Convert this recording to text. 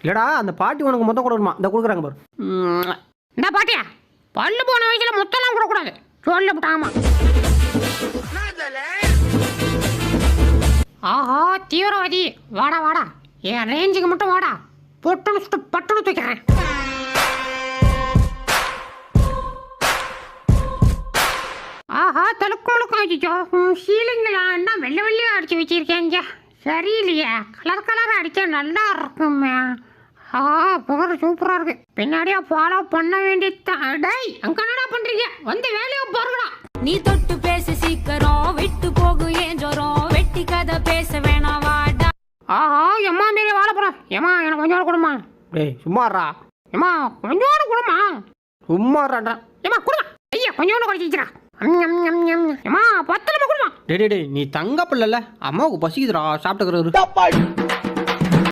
இல்லடா அந்த பாட்டி உனக்கு மொத்தம் கொடுக்கணுமா? இந்த கொடுக்குறாங்க பாரு. இந்த பாட்டியா பல்லு போன வயசுல மொத்தம்லாம் கொடுக்கூடாது சொல்லப்பட்டாமா. ஆஹா தீவிரவாதி வாடா வாடா, என் ரேஞ்சுக்கு மட்டும் வாடா, பொட்டுன்னு சுட்டு பட்டுன்னு தூக்கிறேன். ஆஹா தலுக்கு முழுக்க ஆச்சுச்சோ. சீலிங்கெல்லாம் என்ன வெள்ளை வெள்ளையாக அடிச்சு வச்சிருக்கேங்க. சரியில்லையே, கலர் கலராக அடித்தா நல்லா இருக்குமே. புகர் சூப்பராக இருக்கு. பின்னாடியே ஃபாலோ பண்ண வேண்டியதுதான். டேய் அங்கே என்னடா பண்ணுறீங்க? வந்து வேலையை பாருங்கடா. நீ தொட்டு பேச சீக்கிரம் விட்டு போகு ஏன் ஜோரம், வெட்டி கதை பேச வேணாம் வாடா. ஆஹா எம்மா மாரி வாழ போகிறேன். ஏம்மா எனக்கு கொஞ்சோடு கொடுமா. டேய் சும்மாறா. ஏம்மா கொஞ்சோடு கொடுமா. சும்மாறான்றா. ஏம்மா கொடுமா. ஐயா கொஞ்சோண்டு குறைச்சிக்கிறா. ஏம்மா பத்தலமா கொடுமா. டேய் நீ தங்க பிள்ளைல, அம்மாவுக்கு பசிக்குதுடா, சாப்பிட்டுக்கிறது.